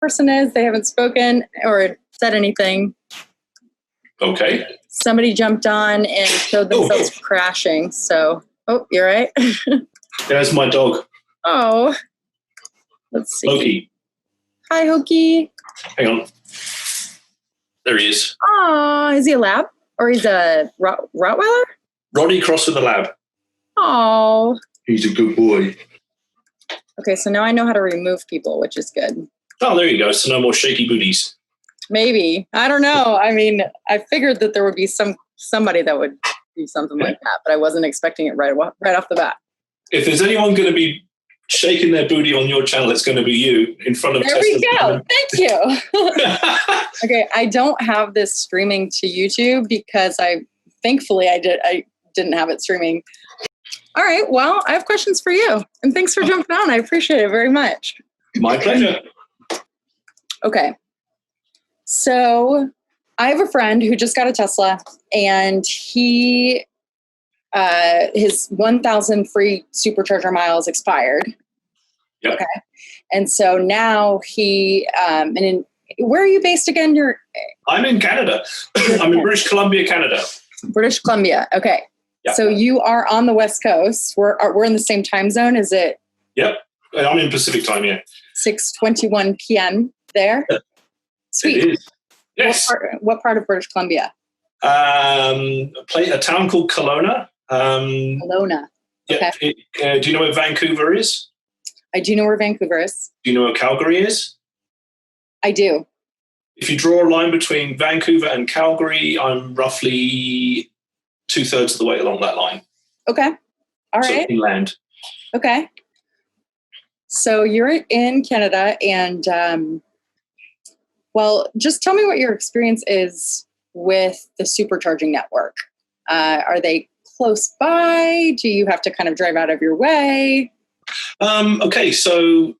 person is. They haven't spoken or said anything. Okay. Somebody jumped on and showed themselves crashing. So, you're right. There's my dog. Oh, let's see. Loki. Hi, Hokie. Hang on. There he is. Oh, is he a lab or he's a Rottweiler? Roddy crossed with a lab. Oh. He's a good boy. Okay, so now I know how to remove people, which is good. Oh, there you go. So no more shaky booties. Maybe. I don't know. I mean, I figured that there would be somebody that would do something like that, but I wasn't expecting it right off the bat. If there's anyone going to be shaking their booty on your channel, it's going to be you in front of Tesla. There we go. Thank you. Okay, I don't have this streaming to YouTube because thankfully I didn't have it streaming. All right, well, I have questions for you. And thanks for jumping on. I appreciate it very much. My pleasure. Okay. So I have a friend who just got a Tesla, and his 1,000 free Supercharger miles expired. Yep. Okay. And so now where are you based again? I'm in Canada. I'm in British Columbia, Canada. British Columbia. Okay. Yep. So you are on the West Coast. We're in the same time zone. Is it? Yep. I'm in Pacific time, yeah. 6:21 p.m. there? Yeah. Sweet. It is. Yes. What part of British Columbia? A town called Kelowna. Kelowna. Okay. Yeah. Do you know where Vancouver is? I do know where Vancouver is. Do you know where Calgary is? I do. If you draw a line between Vancouver and Calgary, I'm roughly 2/3 of the way along that line. Okay. All right. So inland. Okay. So you're in Canada, and just tell me what your experience is with the Supercharging network. Are they close by? Do you have to kind of drive out of your way? Okay, so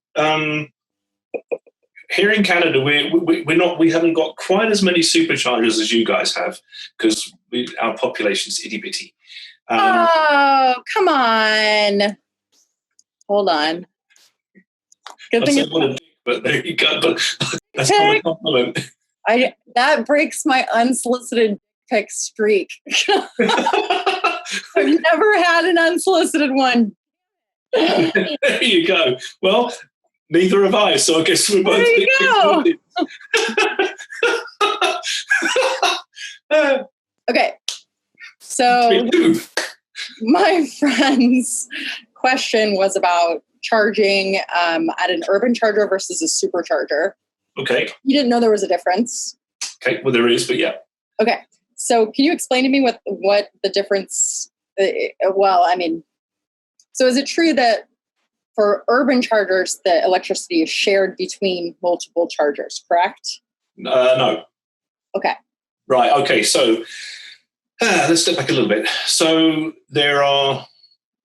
here in Canada, we haven't got quite as many superchargers as you guys have because our population's itty bitty. Oh, come on! Hold on. Good thing. But there you go. But that's not a compliment. That breaks my unsolicited pick streak. I've never had an unsolicited one. There you go. Well, neither have I, so I guess we're both. There you go. Okay. So my friend's question was about charging at an urban charger versus a supercharger. Okay. You didn't know there was a difference. Okay. Well, there is, but yeah. Okay. So can you explain to me what the difference? So is it true that for urban chargers, the electricity is shared between multiple chargers, correct? No. Okay. Right. Okay. So let's step back a little bit. So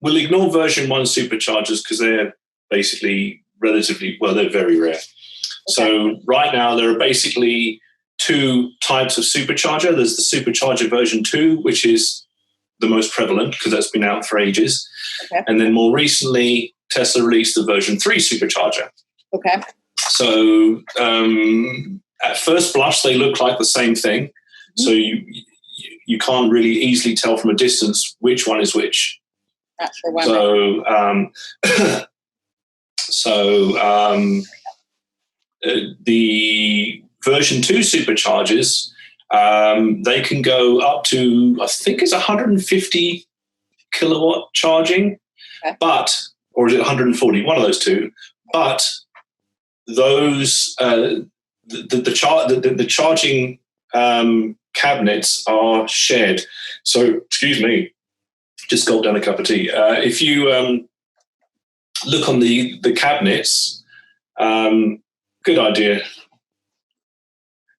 we'll ignore version 1 superchargers because they're basically they're very rare. Okay. So right now there are basically 2 types of supercharger. There's the Supercharger version 2, which is the most prevalent because that's been out for ages. Okay. And then more recently, Tesla released the version 3 supercharger. Okay. So at first blush, they look like the same thing. Mm-hmm. So you can't really easily tell from a distance which one is which. Not sure why. The version 2 superchargers, they can go up to, I think it's 150 kilowatt charging, okay. Or is it 140? One of those two. But those the charging cabinets are shared. So, excuse me, just gulped down a cup of tea. If you look on the cabinets, good idea.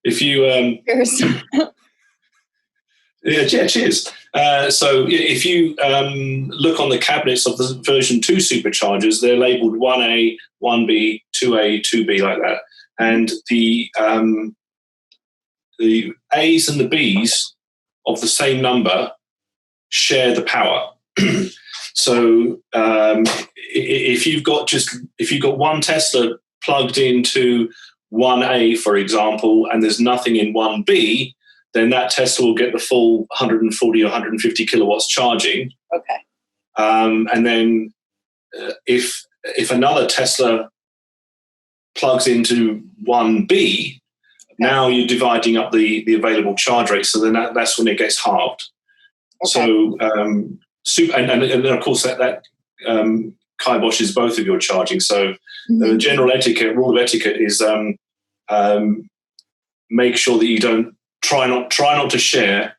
If you cheers. Yeah, cheers. So if you look on the cabinets of the version 2 superchargers, they're labeled 1A, 1B, 2A, 2B, like that. And the A's and the B's of the same number share the power. So if you've got one Tesla plugged into 1A, for example, and there's nothing in 1B, then that Tesla will get the full 140 or 150 kilowatts charging. Okay. And then if another Tesla plugs into 1B, now you're dividing up the available charge rate. So then that's when it gets halved. Okay. So, and then of course that kiboshes both of your charging. So the general rule of etiquette is make sure that you don't try not to share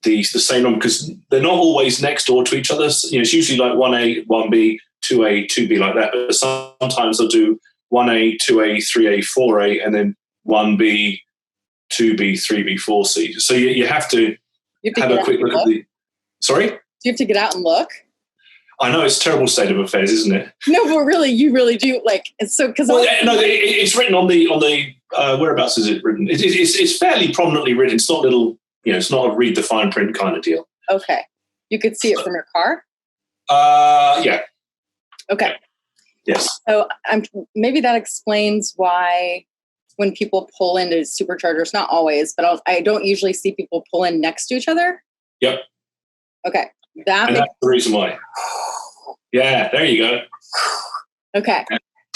the same number, because they're not always next door to each other. It's usually like 1A, 1B, 2A, 2B, like that. But sometimes they'll do 1A, 2A, 3A, 4A, and then 1B, 2B, 3B, 4C. So you have to have a quick look at the... Sorry? Do you have to get out and look? I know, it's a terrible state of affairs, isn't it? No, but really, you really do. Like, it's so... It's written on the whereabouts is it written? It's fairly prominently written. It's not little... it's not a read the fine print kind of deal. Okay. You could see it from your car? Yeah. Okay. Yes. So maybe that explains why when people pull into superchargers, not always, but I don't usually see people pull in next to each other. Yep. Okay. That's the reason why. Yeah, there you go. Okay.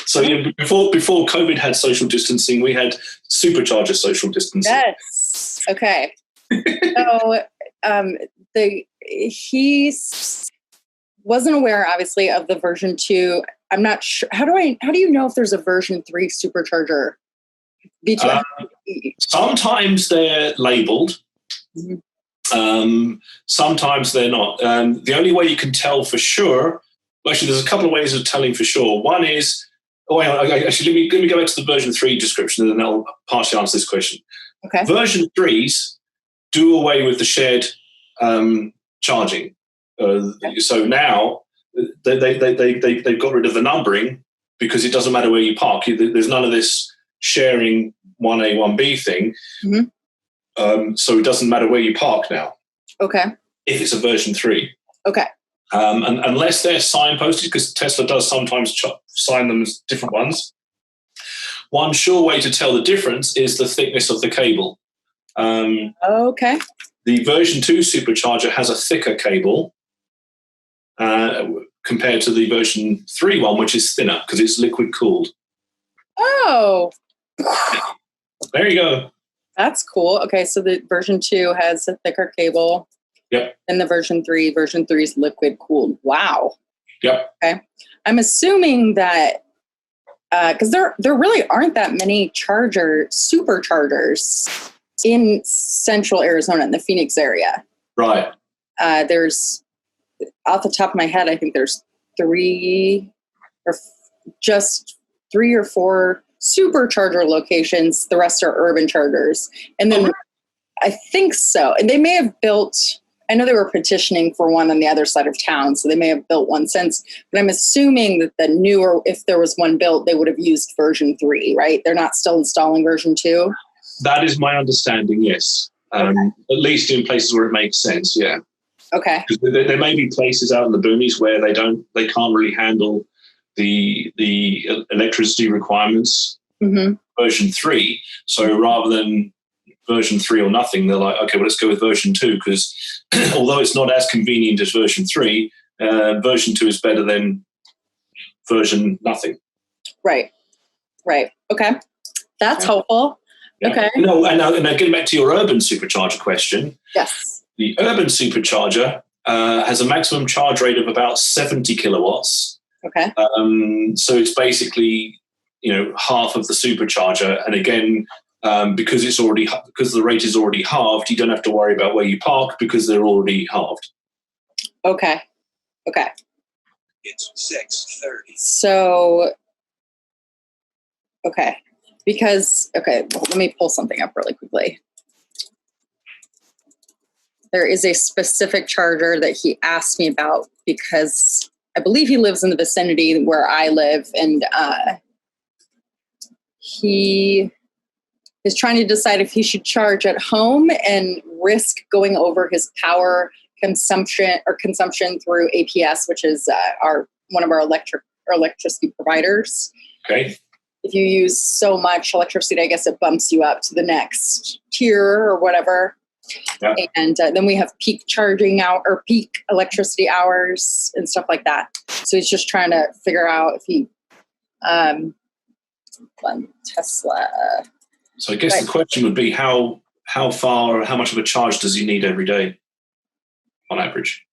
So before COVID had social distancing, we had Supercharger social distancing. Yes. Okay. So he wasn't aware, obviously, of the version 2. I'm not sure. How do you know if there's a version 3 supercharger? Sometimes they're labeled. Sometimes they're not. The only way you can tell for sure, actually, there's a couple of ways of telling for sure. One is, let me go back to the version 3 description, and then that'll partially answer this question. Okay. Version 3s do away with the shared charging. So now they've got rid of the numbering, because it doesn't matter where you park. There's none of this sharing 1A, 1B thing. So it doesn't matter where you park now. Okay. If it's a version 3. Okay. And unless they're signposted, because Tesla does sometimes sign them as different ones. One sure way to tell the difference is the thickness of the cable. Okay. The version 2 supercharger has a thicker cable compared to the version 3 one, which is thinner because it's liquid cooled. Oh. There you go. That's cool. Okay, so the version 2 has a thicker cable. Yep. And the version 3 is liquid cooled. Wow. Yep. Okay. I'm assuming that because there really aren't that many superchargers in central Arizona, in the Phoenix area. Right. There's, off the top of my head, I think there's 3 or 4 supercharger locations. The rest are urban chargers. And then I think so. And they may have built, I know they were petitioning for one on the other side of town, so they may have built one since. But I'm assuming that the newer, if there was one built, they would have used version 3, right? They're not still installing version 2? That is my understanding, yes. At least in places where it makes sense, yeah. Okay. There may be places out in the boonies where they can't really handle the electricity requirements. Version 3. So rather than version 3 or nothing, they're like, okay, well, let's go with version 2, because although it's not as convenient as version 3, version 2 is better than version nothing. Right. Okay. That's helpful. Yeah. Okay. No, and now getting back to your urban supercharger question. Yes. The urban supercharger has a maximum charge rate of about 70 kilowatts. Okay. So it's basically, half of the supercharger. And again, because the rate is already halved, you don't have to worry about where you park because they're already halved. Okay. It's 6:30. So, okay. Let me pull something up really quickly. There is a specific charger that he asked me about because I believe he lives in the vicinity where I live, and he is trying to decide if he should charge at home and risk going over his power consumption through APS, which is one of our electricity providers. Okay. if you use so much electricity, I guess it bumps you up to the next tier or whatever. Yeah. And then we have peak charging or peak electricity hours and stuff like that. So he's just trying to figure out if he, Tesla. So I guess the question would be how far or how much of a charge does he need every day on average?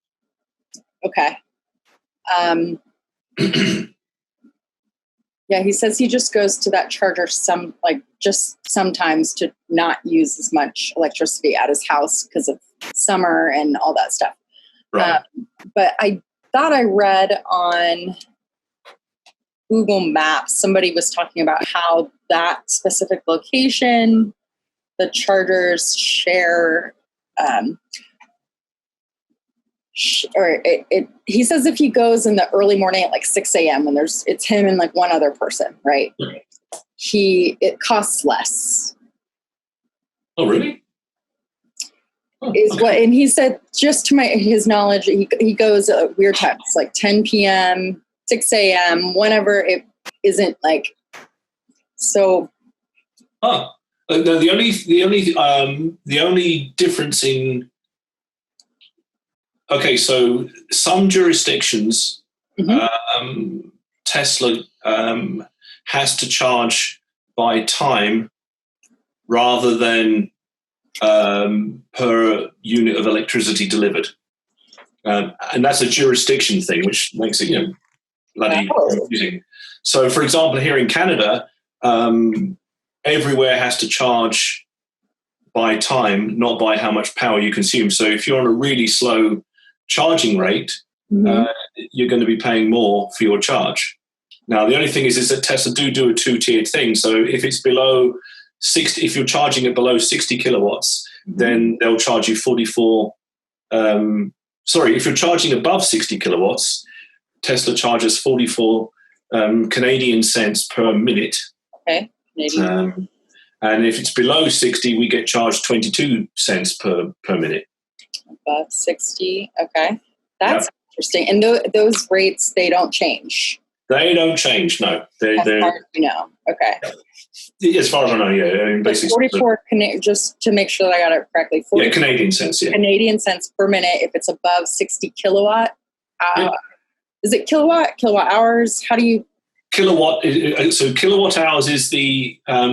Okay. Yeah, he says he just goes to that charger just sometimes to not use as much electricity at his house because of summer and all that stuff. Right. But I thought I read on Google Maps, somebody was talking about how that specific location, the chargers share, he says if he goes in the early morning at like 6 a.m. when it's him and like one other person, right? It costs less. Oh, really? And he said, just to his knowledge, he goes at weird times, like 10 p.m., 6 a.m., whenever it isn't like so. No, the only difference in. Okay, so some jurisdictions, Tesla has to charge by time rather than per unit of electricity delivered. And that's a jurisdiction thing, which makes it, bloody confusing. So, for example, here in Canada, everywhere has to charge by time, not by how much power you consume. So if you're on a really slow charging rate, you're going to be paying more for your charge. Now, the only thing is that Tesla do a two-tiered thing. So if it's below 60, if you're charging it below 60 kilowatts, then they'll charge you 44. If you're charging above 60 kilowatts, Tesla charges 44 Canadian cents per minute. Okay. And if it's below 60, we get charged 22 cents per minute. Above 60, okay. That's interesting. And those rates, they don't change? They don't change, no. They're, as far as you know, okay. As far as I know, yeah. I mean, basically, 44, just to make sure that I got it correctly. Canadian cents, yeah. Canadian cents per minute if it's above 60 kilowatt. Is it kilowatt hours? How do you... Kilowatt, so kilowatt hours is the... how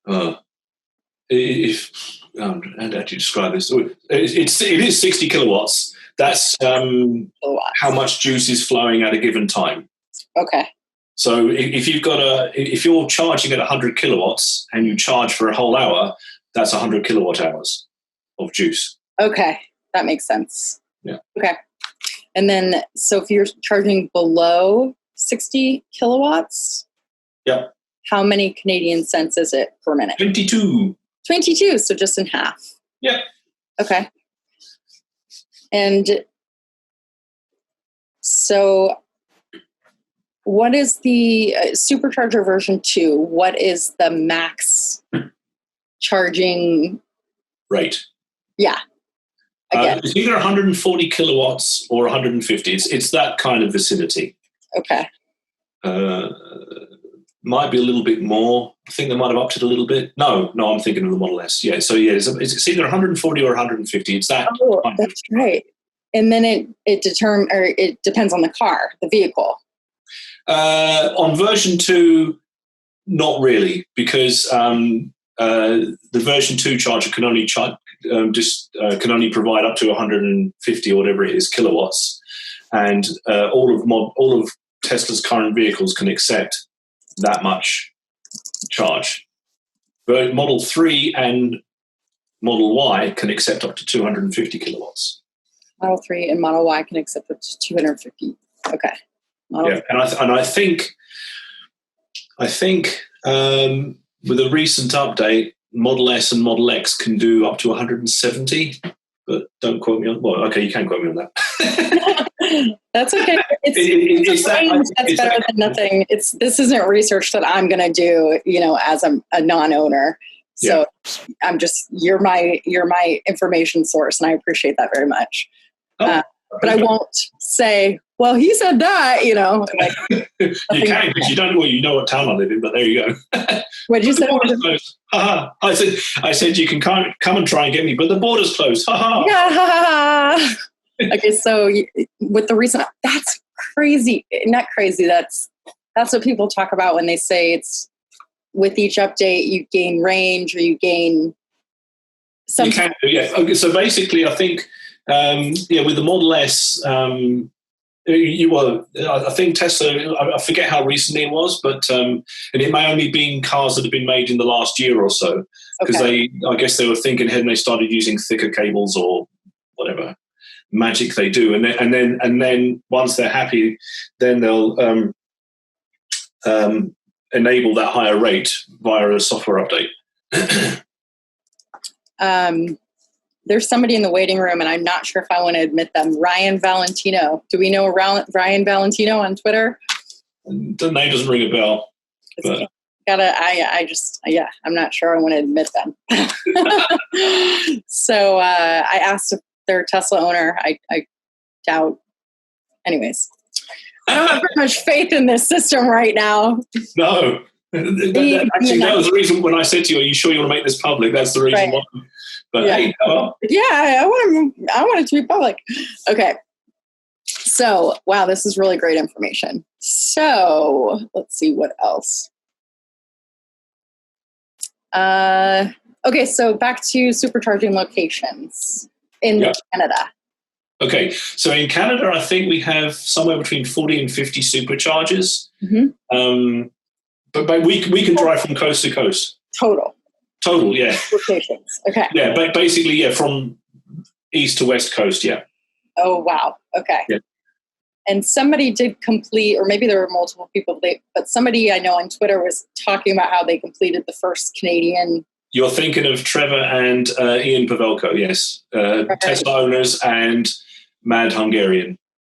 do you describe this? It is 60 kilowatts. That's how much juice is flowing at a given time. Okay. So if you're charging at 100 kilowatts and you charge for a whole hour, that's 100 kilowatt hours of juice. Okay, that makes sense. Yeah. Okay. And then, so if you're charging below 60 kilowatts, how many Canadian cents is it per minute? 22. 22, so just in half. Yeah. Okay. And so what is the Supercharger version 2? What is the max charging rate? Yeah. It's either 140 kilowatts or 150. It's that kind of vicinity. Okay. Might be a little bit more. I think they might have upped it a little bit. No, I'm thinking of the Model S. Yeah, so yeah, it's either 140 or 150. It's that. Oh, that's right. And then it depends on the car, the vehicle. On version 2, not really, because the version 2 charger can only can only provide up to 150 or whatever it is kilowatts, and all of Tesla's current vehicles can accept that much charge. But Model 3 and Model Y can accept up to 250 kilowatts. Model 3 and Model Y can accept up to 250. Okay. And I think with a recent update, Model S and Model X can do up to 170, but don't quote me on. Well, okay, you can quote me on that. That's okay. That's better than nothing. This isn't research that I'm going to do, as a non-owner. So you're my information source, and I appreciate that very much. but I won't say, well, he said that, like, you can, because you don't know, you know what town I live in, but there you go. What did you say? I said you can come and try and get me, but the border's closed. Yeah. Okay, so with the recent, that's crazy. Not crazy. That's what people talk about when they say it's with each update you gain range or you gain something. You can do, yeah. Okay, so basically, I think with the Model S. I think Tesla, I forget how recently it was, but and it may only been cars that have been made in the last year or so, because I guess they were thinking ahead and they started using thicker cables or whatever magic they do, and then once they're happy, then they'll enable that higher rate via a software update. There's somebody in the waiting room, and I'm not sure if I want to admit them. Ryan Valentino. Do we know Ryan Valentino on Twitter? The name doesn't ring a bell. But. I'm not sure I want to admit them. So I asked if they're a Tesla owner. I doubt. Anyways, I don't have very much faith in this system right now. No. That was the reason when I said to you, are you sure you want to make this public? That's the reason why. But hey, I want it to be public. Okay. So, wow, this is really great information. So, let's see what else. Okay, so back to supercharging locations in Canada. Okay, so in Canada, I think we have somewhere between 40 and 50 superchargers. Mm-hmm. But we can drive from coast to coast. Total, yeah. Locations, okay. Yeah, but basically, from east to west coast, yeah. Oh, wow, okay. Yeah. And somebody did complete, or maybe there were multiple people, but somebody I know on Twitter was talking about how they completed the first Canadian. You're thinking of Trevor and Ian Pavelko, yes. Tesla owners and Mad Hungarian,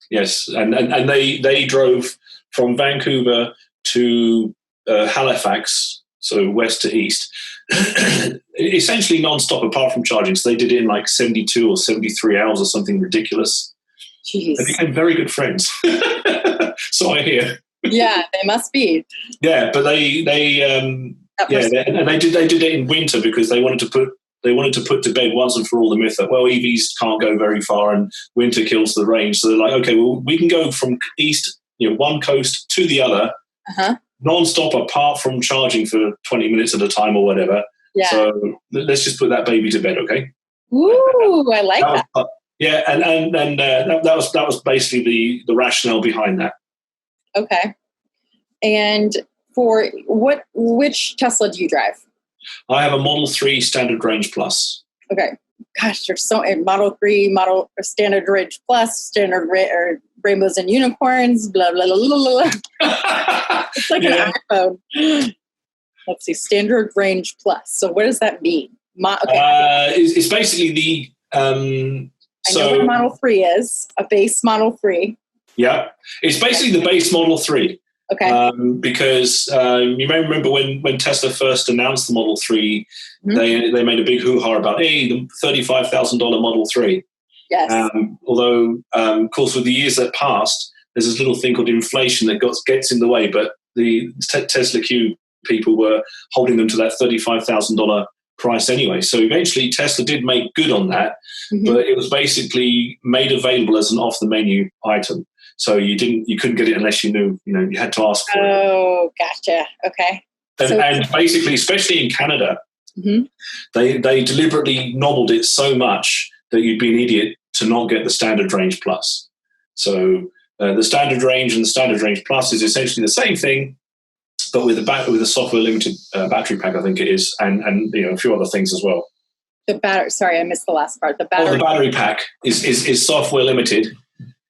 yes. And they drove from Vancouver to Halifax, so west to east, essentially non-stop apart from charging. So they did it in like 72 or 73 hours or something ridiculous. Jeez. They became very good friends. So I hear. Yeah, they must be. Yeah, but they did it in winter because they wanted to put to bed once and for all the myth that, well, EVs can't go very far and winter kills the range. So they're like, okay, well, we can go from east, one coast to the other, non-stop apart from charging for 20 minutes at a time or whatever. Yeah. So let's just put that baby to bed, okay? Ooh, I like that. Yeah, and that was basically the rationale behind that. Okay. And for which Tesla do you drive? I have a Model 3 Standard Range Plus. Okay. Gosh, there's so Model 3, Standard Range Plus, Standard Rainbows and Unicorns, blah, blah, blah, blah, blah. It's like an iPhone. Let's see, Standard Range Plus. So what does that mean? It's basically the... I know what a Model 3 is, a base Model 3. Yeah, it's basically the base Model 3. Okay. Because you may remember when Tesla first announced the Model 3, they made a big hoo-ha about, hey, the $35,000 Model 3. Yes. Although, of course, with the years that passed, there's this little thing called inflation that gets in the way, but the Tesla Q people were holding them to that $35,000 price anyway. So eventually Tesla did make good on that, but it was basically made available as an off-the-menu item. So you couldn't get it unless you knew, you had to ask for it. Oh, gotcha. Okay. And basically, especially in Canada, they deliberately nobbled it so much that you'd be an idiot to not get the Standard Range Plus. So the Standard Range and the Standard Range Plus is essentially the same thing, but with a software limited battery pack, I think it is, and a few other things as well. The battery. Sorry, I missed the last part. The battery pack is software limited.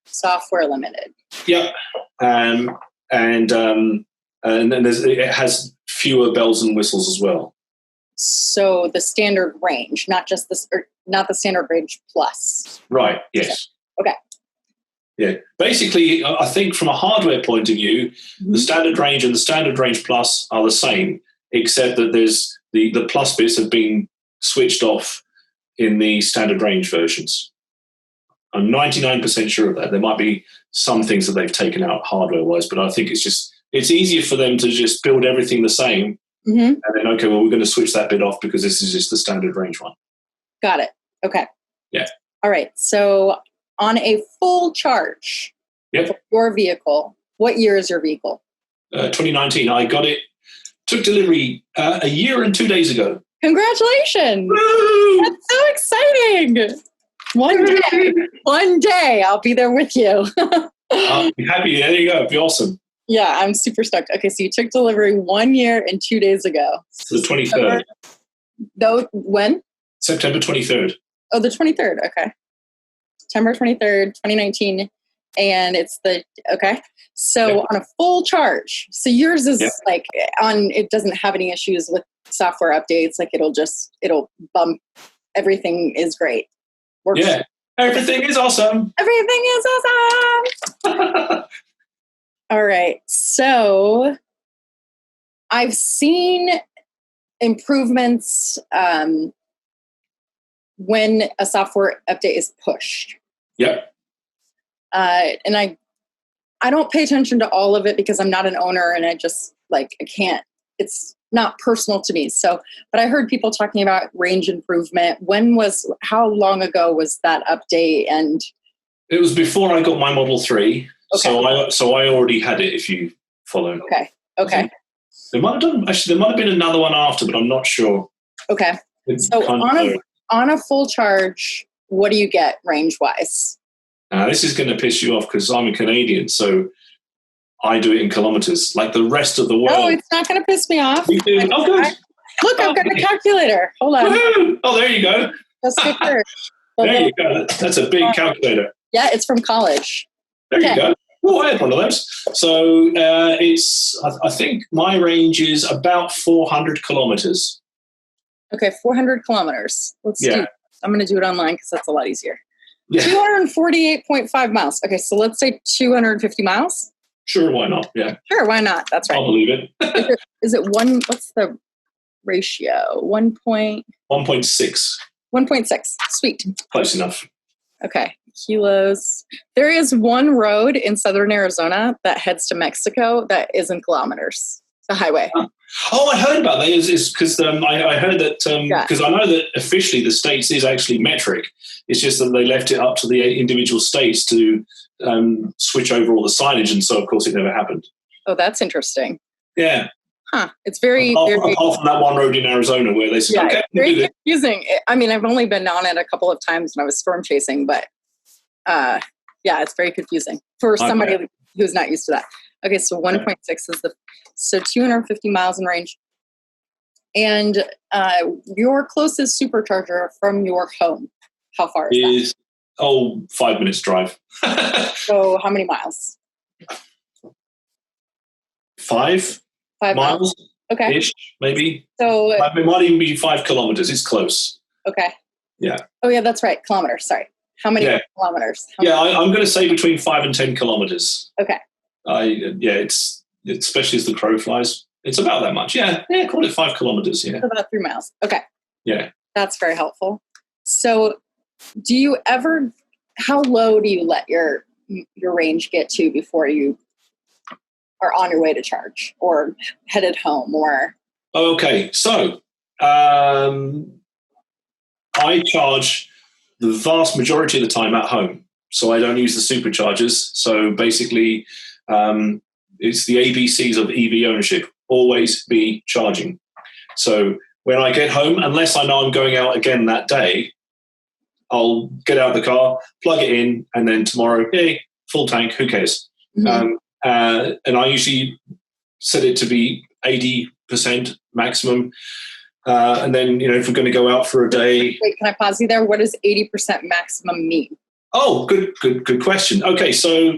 Software limited. Yep, and then it has fewer bells and whistles as well. So the standard range, not the Standard Range Plus. Right. Yes. Okay. Yeah. Basically, I think from a hardware point of view, the Standard Range and the Standard Range Plus are the same, except that there's the plus bits have been switched off in the Standard Range versions. I'm 99% sure of that. There might be some things that they've taken out hardware-wise, but I think it's easier for them to just build everything the same. Mm-hmm. And then, okay, well, we're going to switch that bit off because this is just the standard range one. Got it. Okay. Yeah. All right. So on a full charge Yep. for your vehicle, what year is your vehicle? 2019. I got it, took delivery a year and 2 days ago. Congratulations. Woo! That's so exciting. One day I'll be there with you. I'll be happy. There you go. It'd be awesome. Yeah, I'm super stoked. Okay, so you took delivery 1 year and 2 days ago. The 23rd. Though when? September 23rd. Oh, the 23rd. Okay. September 23rd, 2019. And it's okay. So on a full charge. So yours is it doesn't have any issues with software updates. Like it'll bump. Everything is great. Works. Yeah. Everything is awesome. Everything is awesome. All right. So I've seen improvements when a software update is pushed. Yep. And I don't pay attention to all of it because I'm not an owner and I just I can't. It's not personal to me. So, but I heard people talking about range improvement. How long ago was that update? And it was before I got my Model 3. Okay. So I already had it, if you follow. Okay. There might have been another one after, but I'm not sure. Okay. So on a full charge, what do you get range-wise? This is going to piss you off because I'm a Canadian, so I do it in kilometers, like the rest of the world. No, it's not going to piss me off. You do? Oh, good. Look, I've got a calculator. Hold on. Woo-hoo! Oh, there you go. Let's get Kirsh. There you go. That's a big calculator. Yeah, it's from college. There you go. Oh, I had one of those. So I think my range is about 400 kilometers. Okay, 400 kilometers. Let's do it. I'm going to do it online because that's a lot easier. Yeah. 248.5 miles. Okay, so let's say 250 miles. Sure, why not? Yeah. Sure, why not? That's right. I'll believe it. Is it one? What's the ratio? 1.6. 1.6. Sweet. Close enough. Okay. Kilos. There is one road in southern Arizona that heads to Mexico that is in kilometers. The highway. Oh, I heard about that. Is because I heard that because I know that officially the states is actually metric. It's just that they left it up to the individual states to switch over all the signage, and so of course it never happened. Oh, that's interesting. Yeah. Huh. It's very apart from that one road in Arizona where they said, okay, very confusing. I mean, I've only been on it a couple of times when I was storm chasing, but it's very confusing for somebody who's not used to that. Okay, so 1.6 is so 250 miles in range. And your closest supercharger from your home, how far is that? 5 minutes drive. So how many miles? 5 miles. Okay. Ish, maybe. So it might even be 5 kilometers. It's close. Okay. Yeah. Oh yeah, that's right. Kilometers. Sorry. How many kilometers? I'm going to say between 5 and 10 kilometers. Okay. It's especially as the crow flies. It's about that much. Yeah, call it 5 kilometers. Yeah. About 3 miles. Okay. Yeah. That's very helpful. So how low do you let your range get to before you are on your way to charge or headed home or? Okay. So I charge the vast majority of the time at home. So I don't use the superchargers. So basically, it's the ABCs of EV ownership. Always be charging. So when I get home, unless I know I'm going out again that day, I'll get out of the car, plug it in, and then tomorrow, full tank, who cares? Mm-hmm. And I usually set it to be 80% maximum. And then, if we're going to go out for a day... Wait, can I pause you there? What does 80% maximum mean? Oh, good question. Okay, so...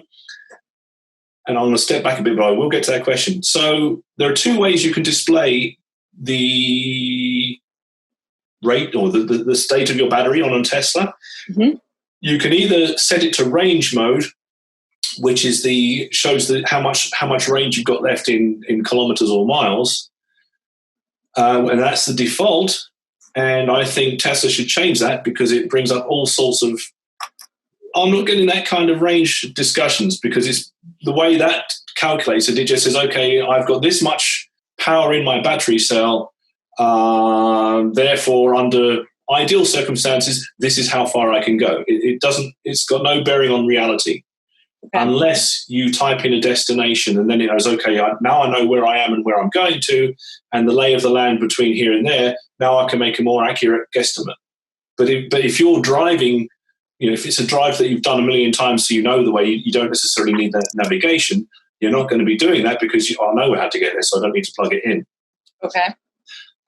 And I'm going to step back a bit, but I will get to that question. So there are 2 ways you can display the rate or the state of your battery on a Tesla. Mm-hmm. You can either set it to range mode, which is shows how much range you've got left in kilometers or miles, and that's the default. And I think Tesla should change that because it brings up all sorts of I'm not getting that kind of range discussions because it's the way that calculates it. It just says, okay, I've got this much power in my battery cell. Therefore, under ideal circumstances, this is how far I can go. It doesn't. It's got no bearing on reality, unless you type in a destination and then it goes, okay, now I know where I am and where I'm going to, and the lay of the land between here and there. Now I can make a more accurate guesstimate. But if you're driving, if it's a drive that you've done a million times, so you know the way, you don't necessarily need that navigation. You're not going to be doing that because I know how to get there, so I don't need to plug it in. Okay.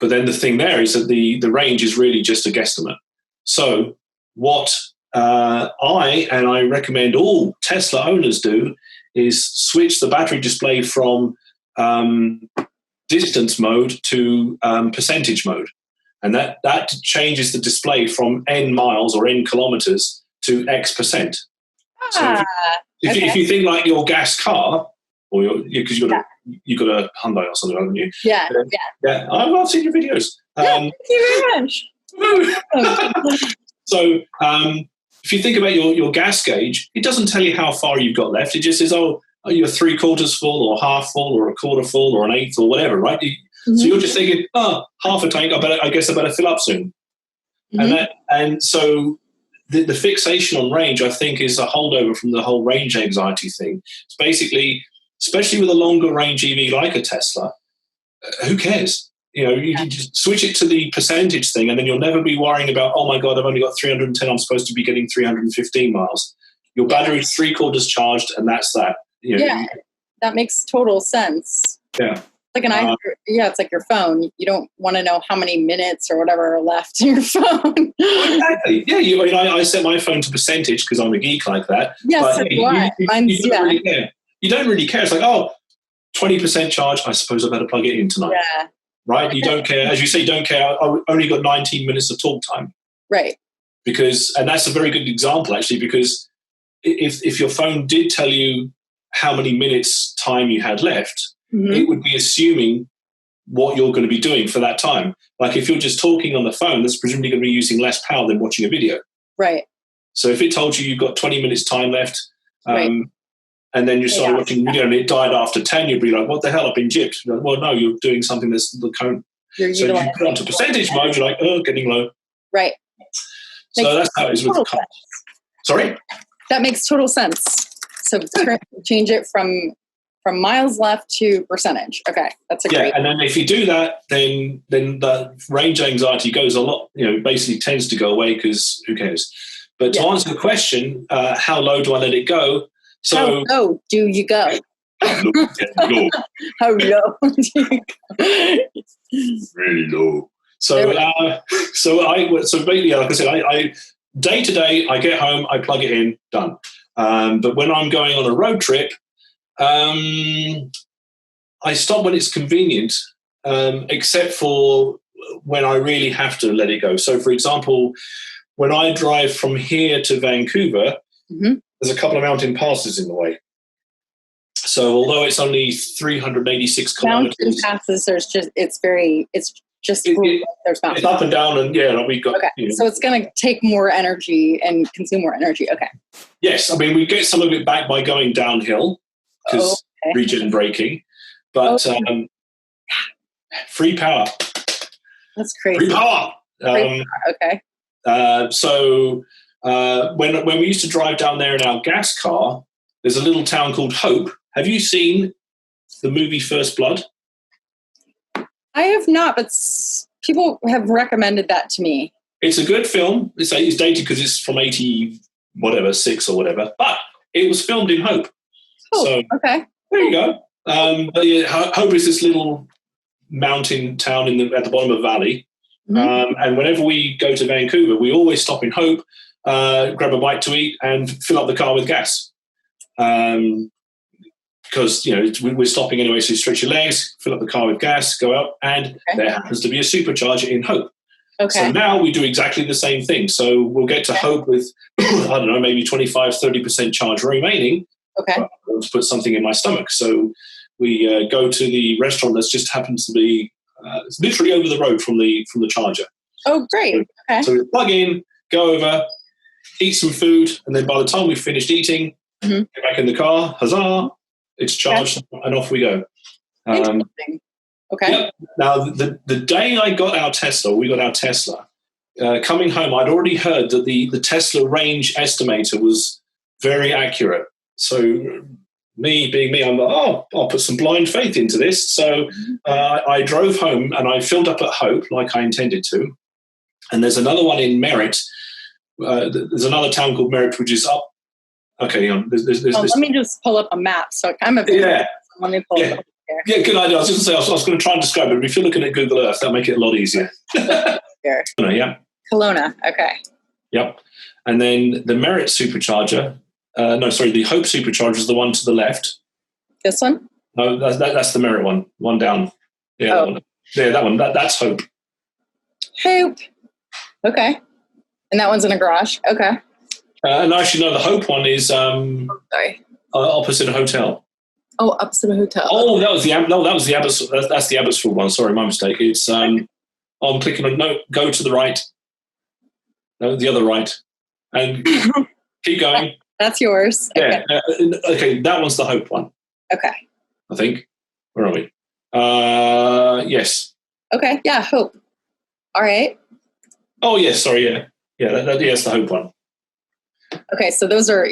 But then the thing there is that the range is really just a guesstimate. So what I recommend all Tesla owners do is switch the battery display from distance mode to percentage mode. And that changes the display from N miles or N kilometers to X percent. So if you think like your gas car, or because you've got a Hyundai or something, haven't you? Yeah. I've seen your videos. Thank you very much. So if you think about your gas gauge, it doesn't tell you how far you've got left. It just says, you're 3/4 full or half full or a quarter full or an eighth or whatever, right? So you're just thinking, half a tank, I guess I better fill up soon. And so the fixation on range, I think, is a holdover from the whole range anxiety thing. It's basically, especially with a longer range EV like a Tesla, who cares? You can just switch it to the percentage thing, and then you'll never be worrying about, oh my God, I've only got 310, I'm supposed to be getting 315 miles. Your battery's 3/4 charged, and that's that. That makes total sense. Yeah. Like it's like your phone. You don't want to know how many minutes or whatever are left in your phone. Exactly. Yeah, I set my phone to percentage because I'm a geek like that. Yes, but you don't really care. You don't really care. It's like, 20% charge, I suppose I better plug it in tonight. Yeah. Right? You don't care. As you say, you don't care. I only got 19 minutes of talk time. Right. And that's a very good example, actually, because if your phone did tell you how many minutes time you had left, it would be assuming what you're going to be doing for that time. Like if you're just talking on the phone, that's presumably going to be using less power than watching a video. Right. So if it told you you've got 20 minutes time left, and then you started watching a video and it died after 10, you'd be like, what the hell, I've been gypped. Like, well, no, you're doing something that's the current. So if you put it onto percentage mode, you're like, getting low. Right. So that's how it is with the cars. Sorry? That makes total sense. So change it from miles left to percentage. Okay, that's a great. And then if you do that, then the range anxiety goes a lot. Basically tends to go away because who cares? But to answer the question, how low do I let it go? So how low do you go? How low? How low do you go? Really low. So basically, like I said, I day to day, I get home, I plug it in, done. But when I'm going on a road trip, I stop when it's convenient, except for when I really have to let it go. So, for example, when I drive from here to Vancouver, there's a couple of mountain passes in the way. So, although it's only 386 kilometers, mountain passes, there's up and down, and we've got. Okay, so it's going to take more energy and consume more energy. Okay. Yes, I mean we get some of it back by going downhill because Regen Breaking, but free power. That's crazy. Free power. Okay. So when we used to drive down there in our gas car, there's a little town called Hope. Have you seen the movie First Blood? I have not, but people have recommended that to me. It's a good film. It's dated because it's from 6 or whatever, but it was filmed in Hope. Oh, so okay. There you go. But Hope is this little mountain town at the bottom of a valley. And whenever we go to Vancouver, we always stop in Hope, grab a bite to eat, and fill up the car with gas. Because we're stopping anyway, so you stretch your legs, fill up the car with gas, go up, and there happens to be a supercharger in Hope. Okay. So now we do exactly the same thing. So we'll get to Hope with, I don't know, maybe 25-30% charge remaining. Okay. I want to put something in my stomach. So we go to the restaurant that just happens to be it's literally over the road from the charger. Oh, great. Okay. So we plug in, go over, eat some food, and then by the time we've finished eating, get back in the car, huzzah, it's charged, and off we go. Interesting. Okay. Yep. Now, the day I got our Tesla, we got our Tesla, coming home, I'd already heard that the Tesla range estimator was very accurate. So me being me, I'm like, I'll put some blind faith into this. So I drove home and I filled up at Hope like I intended to. And there's another one in Merritt. There's another town called Merritt, which is up. Okay, let me just pull up a map. So I'm a bit. Yeah. Let me pull it up here. Yeah, good idea. I was just going to say, I was going to try and describe it, but if you're looking at Google Earth, that'll make it a lot easier. Here. Yeah. Kelowna. Okay. Yep. And then the Merritt Supercharger. The Hope Supercharger is the one to the left. This one? No, that's the Merritt one. One down. Yeah, that one. Yeah, that one. That's Hope. Hope. Okay. And that one's in a garage. Okay. And actually, no, the Hope one is sorry. Opposite a hotel. Oh, opposite a hotel. Oh, that was the Abbotsford. That's the Abbotsford one. Sorry, my mistake. It's I'm clicking on no. Go to the right. No, the other right, and keep going. That's yours. Yeah. Okay, that one's the Hope one. Okay. I think. Where are we? Yes. Okay. Yeah, Hope. All right. Oh, yes. Sorry. Yeah. Yeah. Yes, the Hope one. Okay. So those are.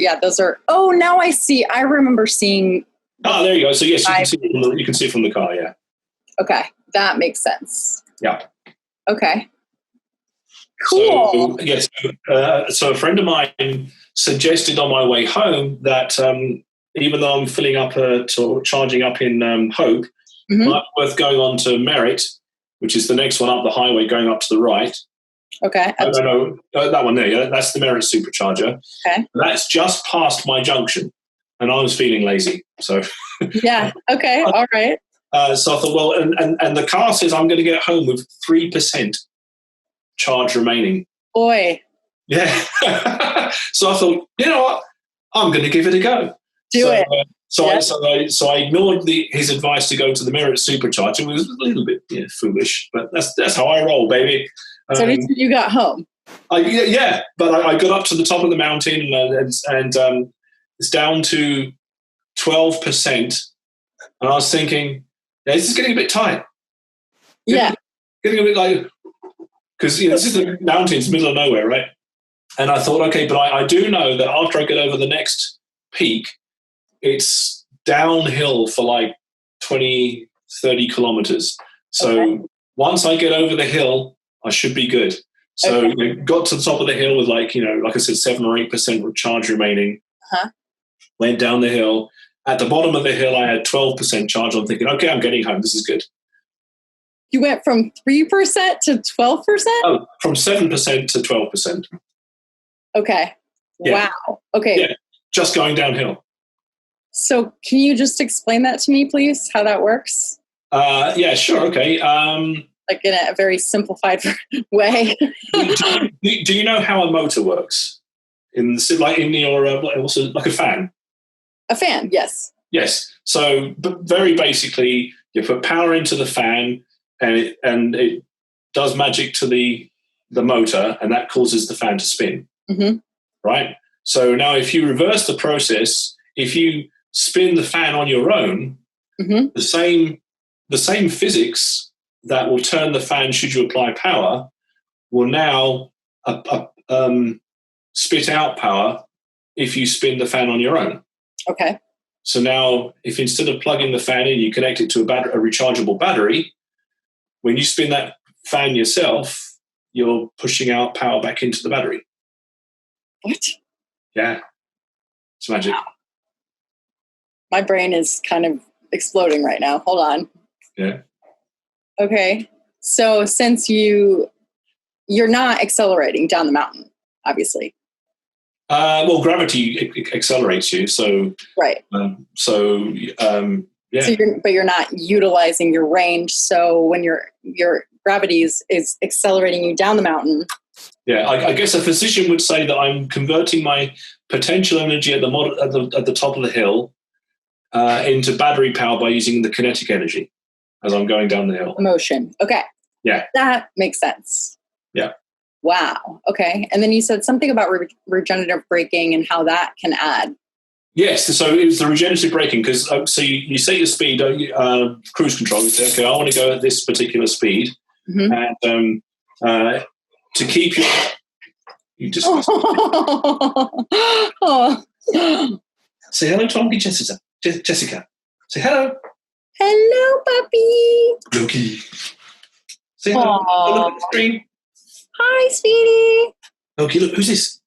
Oh, now I see. I remember seeing. Oh, there you go. So yes, you can see it from the car. Yeah. Okay, that makes sense. Yeah. Okay. Cool. So, yes. So a friend of mine suggested on my way home that even though I'm filling up or charging up in Hope, it might be worth going on to Merritt, which is the next one up the highway, going up to the right. Okay. No, that one there. Yeah, that's the Merritt Supercharger. Okay. That's just past my junction, and I was feeling lazy. So yeah. Okay. All right. So I thought, well, and the car says I'm going to get home with 3% charge remaining. Boy. Yeah. So I thought, you know what? I'm going to give it a go. Do it. So I ignored his advice to go to the Merritt Supercharger. It was a little bit foolish, but that's how I roll, baby. So you got home. But I got up to the top of the mountain and it's down to 12%. And I was thinking, this is getting a bit tight. Yeah. Getting a bit like, because this is the mountains, middle of nowhere, right? And I thought, okay, but I do know that after I get over the next peak, it's downhill for like 20, 30 kilometers. So once I get over the hill, I should be good. So got to the top of the hill with like I said, 7 or 8% charge remaining. Went down the hill. At the bottom of the hill, I had 12% charge. I'm thinking, okay, I'm getting home. This is good. You went from 3% to 12%? Oh, from 7% to 12%. Okay. Yeah. Wow. Okay. Yeah, just going downhill. So can you just explain that to me, please, how that works? Yeah, sure. Okay. Like in a very simplified way. Do you know how a motor works? Like a fan? A fan, yes. Yes. So, but very basically, you put power into the fan, and it does magic to the motor, and that causes the fan to spin. Right. So now, if you reverse the process, if you spin the fan on your own, the same physics that will turn the fan should you apply power will now spit out power if you spin the fan on your own. Okay. So now, if instead of plugging the fan in, you connect it to a rechargeable battery, when you spin that fan yourself, you're pushing out power back into the battery. What? Yeah. It's magic. Wow. My brain is kind of exploding right now. Hold on. Yeah. Okay. So since you're not accelerating down the mountain, obviously. Well, gravity accelerates you, so right. Yeah. So you're not utilizing your range. So when your gravity is accelerating you down the mountain. Yeah, I guess a physician would say that I'm converting my potential energy at the top of the hill into battery power by using the kinetic energy as I'm going down the hill. Motion. Okay. Yeah. That makes sense. Yeah. Wow. Okay. And then you said something about regenerative braking and how that can add. Yes, so it was the regenerative braking because so you set your speed, cruise control. You say, okay, I want to go at this particular speed, and to keep you just say hello to Auntie Jessica. Jessica, say hello. Hello, puppy. Loki. Say hello. Look at the screen. Hi, sweetie. Loki, look, who's this?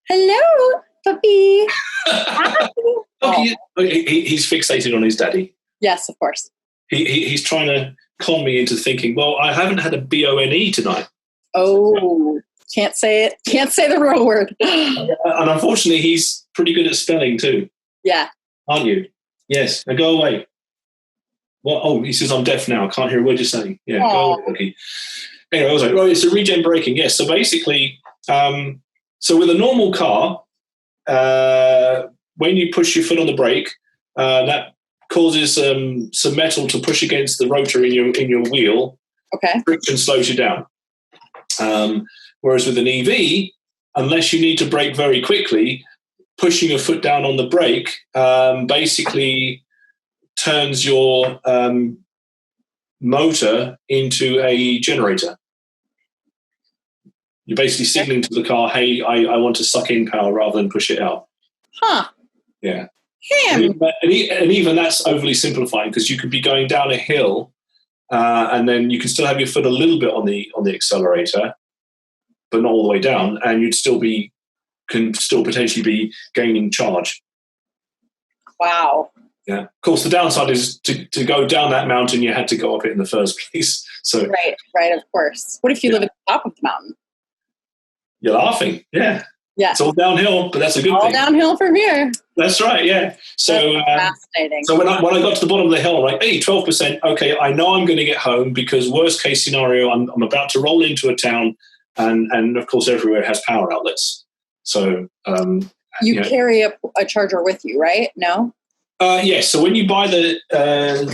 Hello, puppy. Loki, he's fixated on his daddy. Yes, of course. He's trying to con me into thinking, well, I haven't had a BONE tonight. Oh, can't say it. Can't say the real word. And unfortunately, he's pretty good at spelling too. Yeah. Aren't you? Yes. Now go away. Well, oh, he says I'm deaf now. I can't hear a word you're saying. Yeah, go away, Loki. Anyway, I was like, right, it's a regen braking. Yes. So basically, so with a normal car, when you push your foot on the brake, that causes some metal to push against the rotor in your wheel. Okay. Friction slows you down. Whereas with an EV, unless you need to brake very quickly, pushing your foot down on the brake basically turns your motor into a generator. You're basically signaling to the car, hey, I want to suck in power rather than push it out. Huh. Yeah. And even that's overly simplifying because you could be going down a hill and then you can still have your foot a little bit on the accelerator, but not all the way down, and you'd can still potentially be gaining charge. Wow. Yeah. Of course, the downside is to go down that mountain, you had to go up it in the first place. So right, of course. What if you live at the top of the mountain? You're laughing. Yeah. Yeah. It's all downhill, but that's a good thing. All downhill from here. That's right, yeah. So fascinating. So when I got to the bottom of the hill, I'm like, hey, 12%, okay, I know I'm going to get home because worst case scenario, I'm about to roll into a town and of course everywhere has power outlets. So you carry a charger with you, right? No? Yes. So when you buy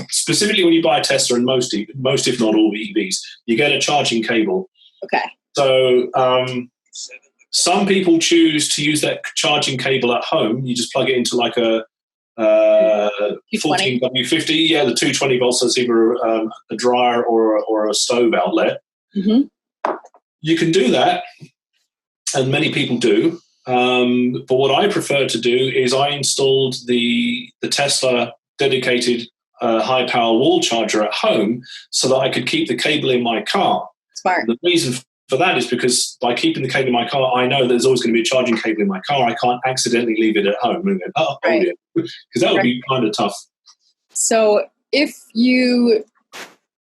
specifically when you buy a Tesla, and most if not all EVs, you get a charging cable. Okay. So some people choose to use that charging cable at home. You just plug it into like a 14W50. Yeah, the 220 volts. So it's either a dryer or a stove outlet. Mm-hmm. You can do that, and many people do. But what I prefer to do is I installed the Tesla dedicated high power wall charger at home so that I could keep the cable in my car. Smart. The reason for that is because by keeping the cable in my car, I know there's always going to be a charging cable in my car. I can't accidentally leave it at home and go, because that would be kind of tough. So if you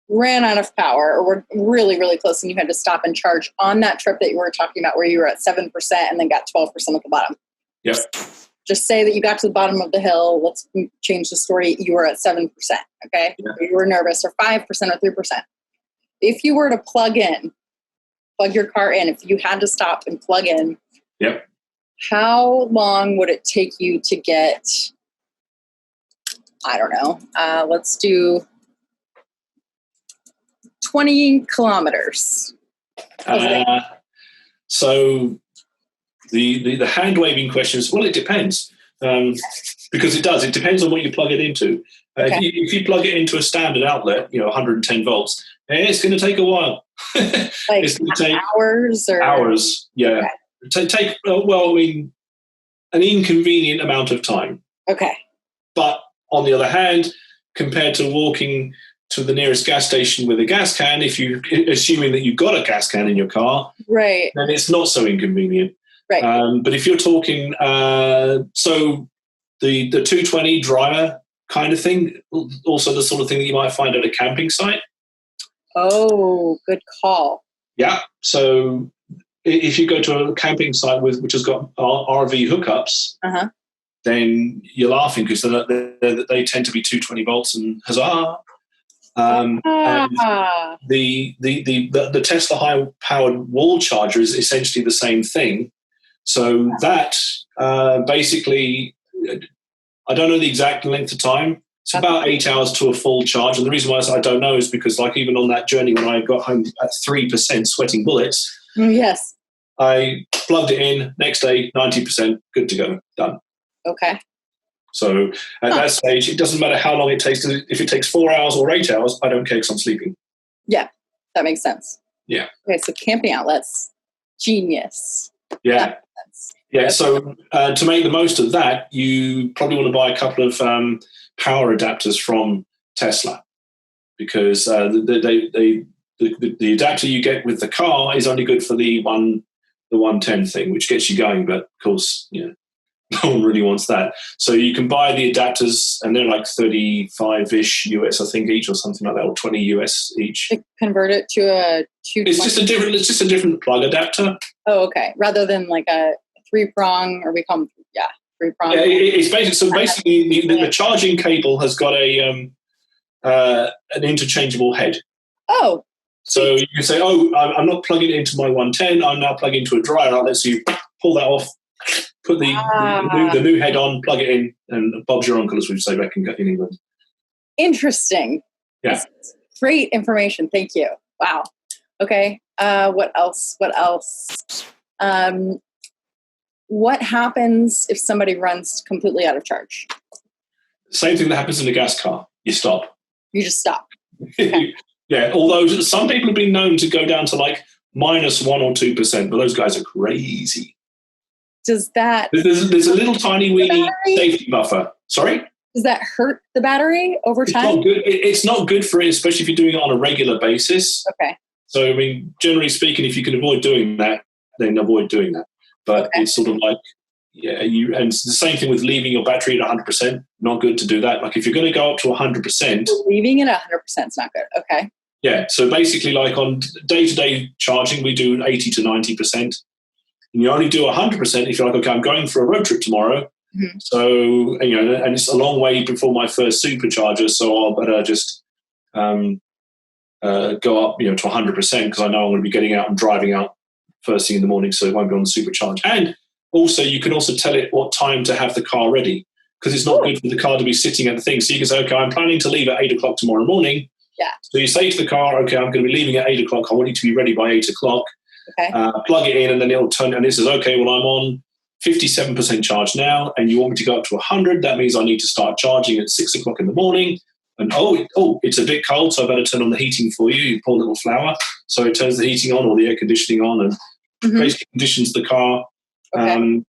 ran out of power or were really, really close and you had to stop and charge on that trip that you were talking about where you were at 7% and then got 12% at the bottom. Yep. Just say that you got to the bottom of the hill. Let's change the story. You were at 7%. Okay. Yeah. You were nervous, or 5% or 3%. If you were to plug your car in, if you had to stop and plug in, yep. How long would it take you to get, I don't know, let's do 20 kilometers. So the hand waving question is, well, it depends. Because it depends on what you plug it into. Okay. If you plug it into a standard outlet, 110 volts, it's going to take a while. Like it's going to take hours or hours. Yeah. Okay. Take an inconvenient amount of time. Okay. But on the other hand, compared to walking to the nearest gas station with a gas can, assuming that you've got a gas can in your car, right, then it's not so inconvenient. Right. But if you're talking, so the 220 dryer kind of thing, also the sort of thing that you might find at a camping site. Oh, good call. Yeah. So if you go to a camping site which has got RV hookups, then you're laughing because they tend to be 220 volts and huzzah. And the Tesla high-powered wall charger is essentially the same thing. So that basically, I don't know the exact length of time. It's about 8 hours to a full charge. And the reason why I don't know is because, like, even on that journey when I got home at 3% sweating bullets, Yes. I plugged it in, next day, 90%, good to go, done. Okay. So at that stage, it doesn't matter how long it takes. If it takes 4 hours or 8 hours, I don't care because I'm sleeping. Yeah, that makes sense. Yeah. Okay, so camping outlets, genius. Yeah. Yeah, so to make the most of that, you probably want to buy a couple of power adapters from Tesla, because the adapter you get with the car is only good for the 110 thing, which gets you going. But of course, no one really wants that. So you can buy the adapters, and they're like 35-ish US, I think, each, or something like that, or 20 US each. Convert it to a 220. It's just a different plug adapter. Oh, okay. Rather than like a 3-prong, or we call them, 3-prong. Yeah, it's basically, so basically the charging cable has got an interchangeable head. Oh. So you can say, I'm not plugging it into my 110. I'm now plugging into a dryer outlet. So you pull that off, put the new head on, plug it in, and Bob's your uncle, as we say back in England. Interesting. Yeah. That's great information. Thank you. Wow. Okay. What else? What happens if somebody runs completely out of charge? Same thing that happens in a gas car. You stop. You just stop. Okay. Yeah. Although some people have been known to go down to like -1 or 2%, but those guys are crazy. Does that... There's a little tiny weeny safety buffer. Sorry? Does that hurt the battery over time? It's not good. It's not good for it, especially if you're doing it on a regular basis. Okay. So, I mean, generally speaking, if you can avoid doing that, then avoid doing that. But it's sort of like, and it's the same thing with leaving your battery at 100%. Not good to do that. Like if you're going to go up to 100%. Leaving it at 100% is not good. Okay. Yeah. So basically, like on day-to-day charging, we do 80 to 90%. And you only do 100% if you're like, okay, I'm going for a road trip tomorrow. Mm-hmm. So, and it's a long way before my first supercharger. So I'll better just go up, to 100% because I know I'm going to be getting out and driving out first thing in the morning, so it won't be on the supercharge. And also, you can also tell it what time to have the car ready, because it's not good for the car to be sitting at the thing. So you can say, okay, I'm planning to leave at 8 o'clock tomorrow morning. Yeah. So you say to the car, okay, I'm going to be leaving at 8 o'clock. I want you to be ready by 8 o'clock. Okay. Plug it in, and then it'll turn, and it says, okay, well, I'm on 57% charge now, and you want me to go up to 100. That means I need to start charging at 6 o'clock in the morning. And it's a bit cold, so I better turn on the heating for you. You pour a little flour, so it turns the heating on or the air conditioning on, and basically conditions the car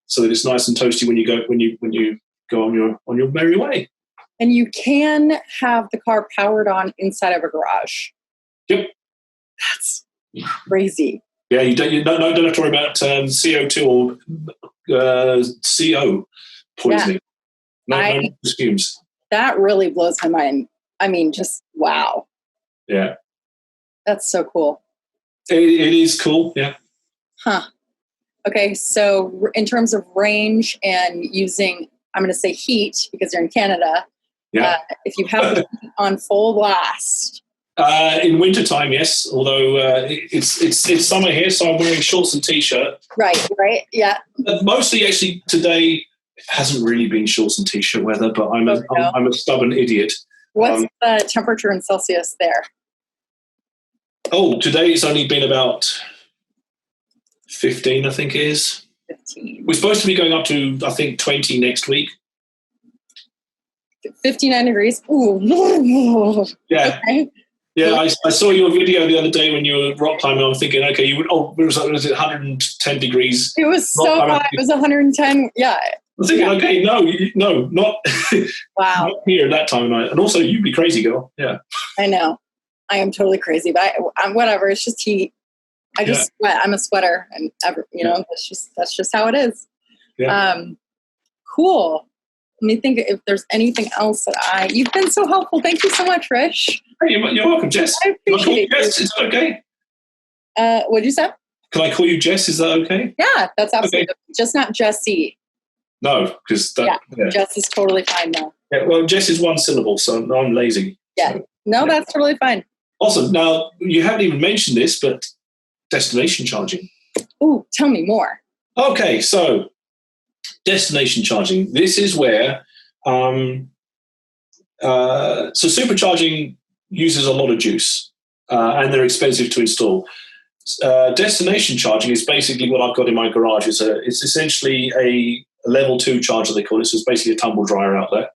so that it's nice and toasty when you go on your merry way. And you can have the car powered on inside of a garage. Yep, that's crazy. Yeah, you don't have to worry about CO2 or CO poisoning. No fumes. That really blows my mind. I mean, just wow. Yeah. That's so cool. It is cool, yeah. Huh. Okay, so in terms of range and using, I'm going to say heat because you're in Canada. Yeah. If you have the heat on full blast. In wintertime, yes. Although it's summer here, so I'm wearing shorts and t-shirt. Right, yeah. Mostly, actually, today it hasn't really been shorts and t-shirt weather, but I'm a stubborn idiot. What's the temperature in Celsius there? Oh, today it's only been about 15, I think it is. 15. We're supposed to be going up to, I think, 20 next week. 59 degrees. Ooh. Yeah. Okay. Yeah, I saw your video the other day when you were rock climbing. I'm thinking, okay, was it 110 degrees? It was so hot. It was 110. Yeah. I'm thinking, okay, no, not, wow. Not here at that time of night. And also, you'd be crazy, girl. Yeah. I know. I am totally crazy, but I'm whatever. It's just heat. I just sweat. I'm a sweater, and that's just how it is. Yeah. Cool. Let me think if there's anything else that you've been so helpful. Thank you so much, Rich. Hey, you're welcome, Jess. I appreciate it. Jess, is that okay? What'd you say? Can I call you Jess? Is that okay? Yeah, that's absolutely okay. Just not Jessie. No, because Jess is totally fine now. Yeah, well, Jess is one syllable, so I'm lazy. Yeah, that's totally fine. Awesome. Now, you haven't even mentioned this, but destination charging. Ooh, tell me more. Okay, so destination charging. This is where, so supercharging uses a lot of juice, and they're expensive to install. Destination charging is basically what I've got in my garage. It's essentially a level 2 charger, they call it. So it's basically a tumble dryer outlet.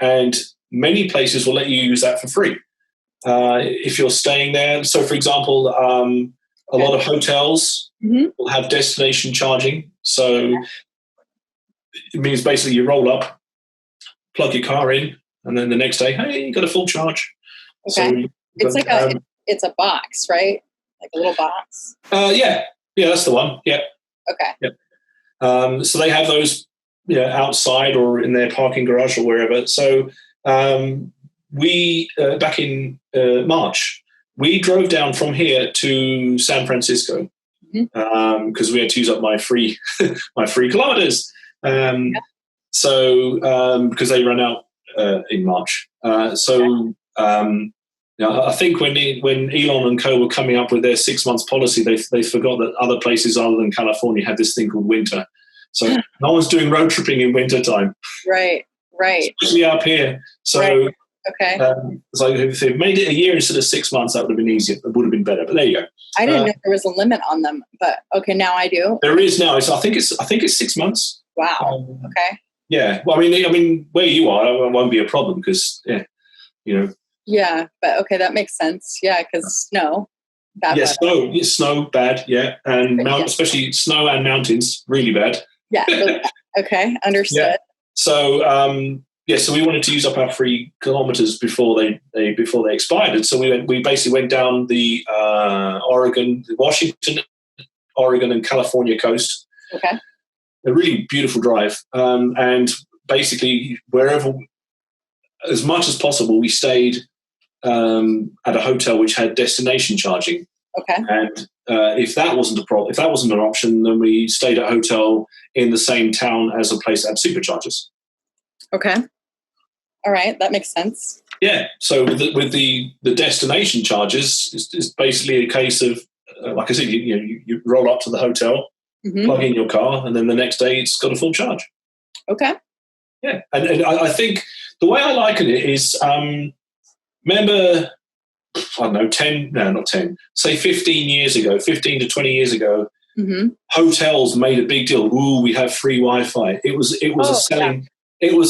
And many places will let you use that for free if you're staying there. So, for example, a lot of hotels will have destination charging. So it means basically you roll up, plug your car in, and then the next day, hey, you got a full charge. Okay. So, it's like it's a box, right? Like a little box. Yeah, that's the one. Yeah. Okay. Yep. So they have those, outside or in their parking garage or wherever. So we back in March, we drove down from here to San Francisco because we had to use up my free kilometers. So because they run out in March. I think when Elon and co were coming up with their 6 months policy, they forgot that other places other than California had this thing called winter. So no one's doing road tripping in winter time. Right. Especially up here. So okay. So if they'd made it a year instead of 6 months, that would have been easier. It would have been better. But there you go. I didn't know there was a limit on them, but okay, now I do. There is now. I think it's 6 months. Wow. Okay. Yeah. Well, I mean, where you are, it won't be a problem because Yeah, but okay, that makes sense. Yeah, because snow. Snow bad. Yeah, and especially snow and mountains really bad. Yeah. Okay, understood. Yeah. So so we wanted to use up our free kilometers before they expired, and so we basically went down the Washington, Oregon, and California coast. Okay. A really beautiful drive, and basically wherever, as much as possible, we stayed at a hotel which had destination charging. Okay. And if that wasn't a problem, if that wasn't an option, then we stayed at a hotel in the same town as a place that had superchargers. Okay. All right, that makes sense. Yeah. So with the destination charges, it's basically a case of, like I said, you roll up to the hotel, plug in your car, and then the next day it's got a full charge. Okay. Yeah, and I think the way I liken it is, remember, I don't know, not 10, say 15 to 20 years ago, hotels made a big deal. Ooh, we have free Wi-Fi. It was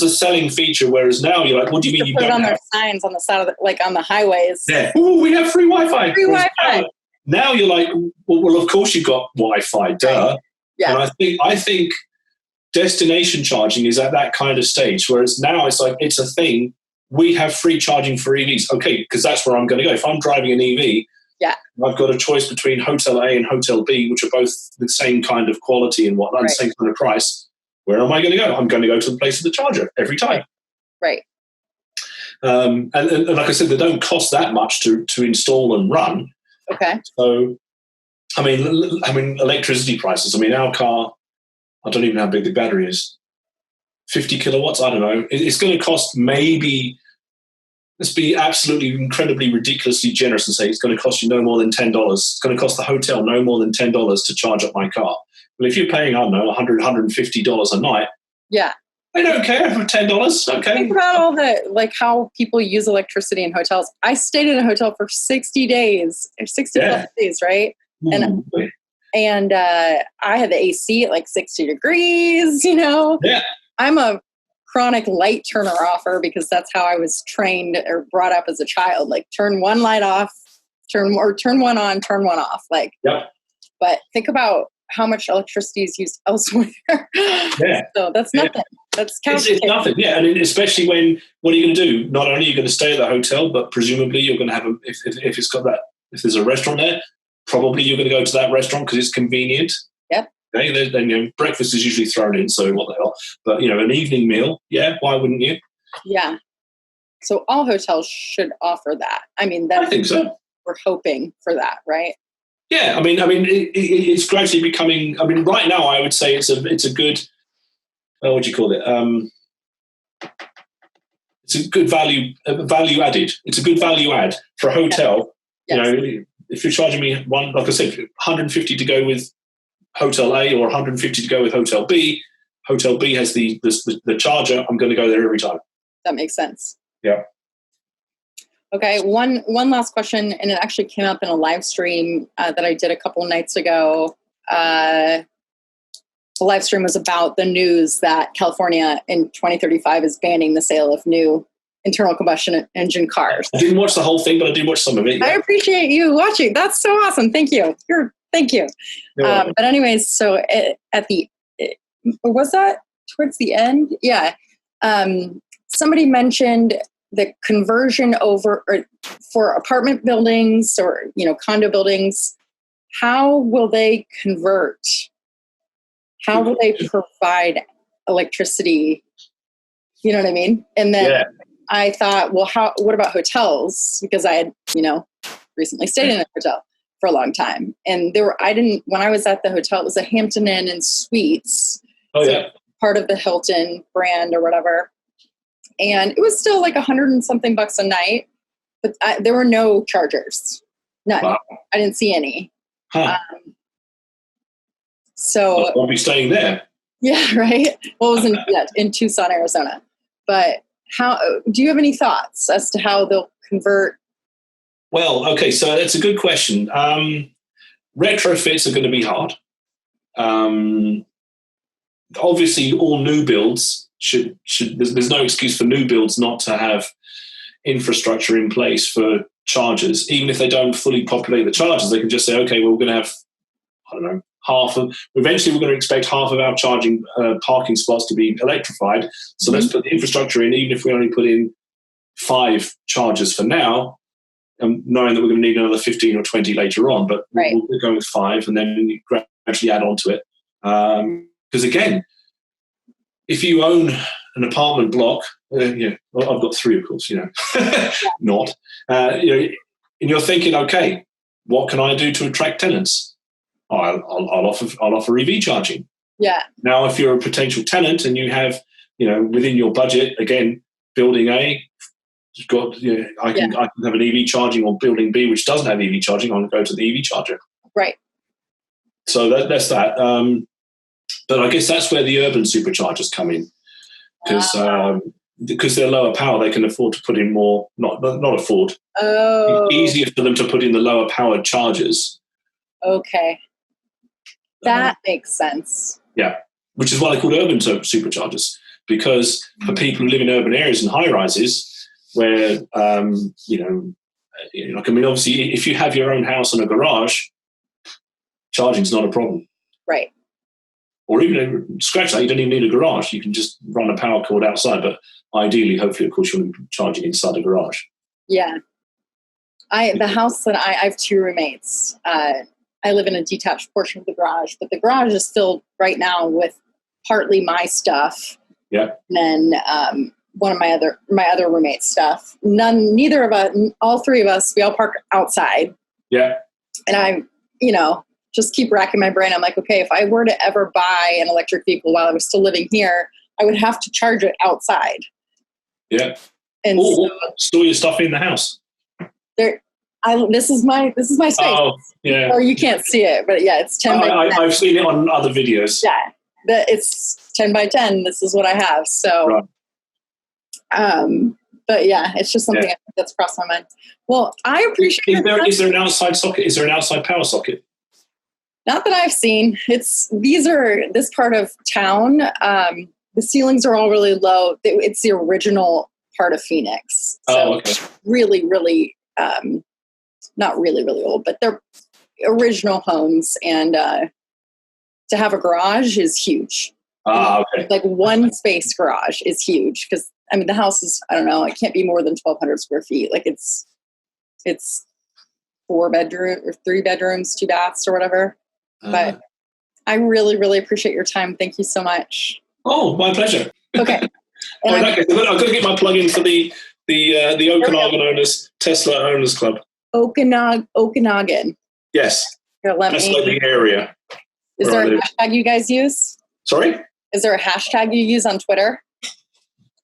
a selling feature, whereas now you're like, what do you mean you put don't it on have? Their signs on the side of on the highways. Yeah. Ooh, we have free Wi-Fi. Free Wi-Fi. Now you're like, well, of course you've got Wi-Fi, duh. Right. Yeah. And I think destination charging is at that kind of stage, whereas now it's like, it's a thing. We have free charging for EVs. Okay, because that's where I'm going to go. If I'm driving an EV, I've got a choice between Hotel A and Hotel B, which are both the same kind of quality and whatnot, and same kind of price. Where am I going to go? I'm going to go to the place of the charger every time. Right. And like I said, they don't cost that much to install and run. Okay. So, I mean, electricity prices. I mean, our car, I don't even know how big the battery is. 50 kilowatts, I don't know. It's going to cost maybe, let's be absolutely incredibly ridiculously generous and say it's going to cost you no more than $10. It's going to cost the hotel no more than $10 to charge up my car. Well, if you're paying, I don't know, $100, $150 a night, I don't care for $10. Okay. Think about all the, how people use electricity in hotels. I stayed in a hotel for 60 days, or 60 plus days, right? Ooh. And I had the AC at 60 degrees, Yeah. I'm a chronic light turner offer because that's how I was trained or brought up as a child. Turn one light off, turn one on, turn one off. But think about how much electricity is used elsewhere. Yeah. So that's nothing. That's it's nothing. Yeah, and especially when, what are you going to do? Not only are you going to stay at the hotel, but presumably you're going to have if it's got that, if there's a restaurant there, probably you're going to go to that restaurant because it's convenient. Yep. Okay, then breakfast is usually thrown in, so what the hell? But an evening meal, why wouldn't you? Yeah. So all hotels should offer that. I think so. We're hoping for that, right? Yeah, I mean, it's gradually becoming. I mean, right now, I would say it's a good. What do you call it? It's a good value added. It's a good value add for a hotel. Yes. If you're charging me like I said, 150 to go with Hotel A or 150 to go with Hotel B. Hotel B has the charger. I'm going to go there every time. That makes sense. Yeah. Okay, one last question, and it actually came up in a live stream that I did a couple of nights ago. The live stream was about the news that California in 2035 is banning the sale of new internal combustion engine cars. I didn't watch the whole thing, but I did watch some of it. Yeah. I appreciate you watching. That's so awesome. Thank you. Thank you. But anyways, so was that towards the end? Yeah. Somebody mentioned the conversion for apartment buildings or, condo buildings. How will they convert? How will they provide electricity? You know what I mean? And then I thought, well, what about hotels? Because I had, recently stayed in a hotel for a long time. And when I was at the hotel, it was a Hampton Inn and Suites. Oh, yeah. Part of the Hilton brand or whatever. And it was still like $100 and something a night, but there were no chargers. None. Wow. I didn't see any. Huh. So I'll be staying there. Yeah, right. Well, it was in Tucson, Arizona. But do you have any thoughts as to how they'll convert? Well, okay, so that's a good question. Retrofits are going to be hard. Obviously, all new builds should there's no excuse for new builds not to have infrastructure in place for chargers. Even if they don't fully populate the chargers, they can just say, okay, well, we're going to have, I don't know, eventually we're going to expect half of our charging parking spots to be electrified. So let's put the infrastructure in, even if we only put in 5 chargers for now, knowing that we're going to need another 15 or 20 later on, but we'll go with 5 and then gradually add on to it. Because again, if you own an apartment block, I've got 3, of course, not, and you're thinking, okay, what can I do to attract tenants? I'll offer EV charging. Yeah. Now, if you're a potential tenant and you have, within your budget, again, building A, you've got, I can have an EV charging, or building B, which doesn't have EV charging, I'll go to the EV charger. Right. So that's that. But I guess that's where the urban superchargers come in, because they're lower power, they can afford to put in more. Not afford. Oh. It's easier for them to put in the lower powered chargers. Okay. That makes sense. Yeah, which is why they're called urban superchargers, because for people who live in urban areas and high rises, where obviously, if you have your own house and a garage, charging's not a problem. Right. Or even scratch that, you don't even need a garage. You can just run a power cord outside. But ideally, hopefully, of course, you'll be charging inside a garage. Yeah. The house that I have 2 roommates. I live in a detached portion of the garage, but the garage is filled right now with partly my stuff. Yeah. And then one of my other roommate's stuff. Neither of us, all 3 of us, we all park outside. Yeah. And I, just keep racking my brain. I'm like, okay, if I were to ever buy an electric vehicle while I was still living here, I would have to charge it outside. Yeah. And store your stuff in the house. This is my space. Oh, yeah. Or you can't see it, but yeah, it's 10 by 10. I've seen it on other videos. Yeah. It's 10 by 10. This is what I have. So, right. But yeah, it's just something that's crossed my mind. Well, I appreciate Is there an outside socket? Is there an outside power socket? Not that I've seen. This part of town. The ceilings are all really low. It's the original part of Phoenix. So okay. Really, really, not really, really old, but they're original homes. And to have a garage is huge. Okay. Like one space garage is huge because the house is, I don't know, it can't be more than 1,200 square feet. Like it's 4 bedrooms or 3 bedrooms, 2 baths or whatever. But I really, really appreciate your time. Thank you so much. Oh, my pleasure. Okay. I've got to get my plug in for the Okanagan Owners, Tesla Owners Club. Okanagan. Yes. That's like the area. Is there a hashtag you guys use? Sorry? Is there a hashtag you use on Twitter?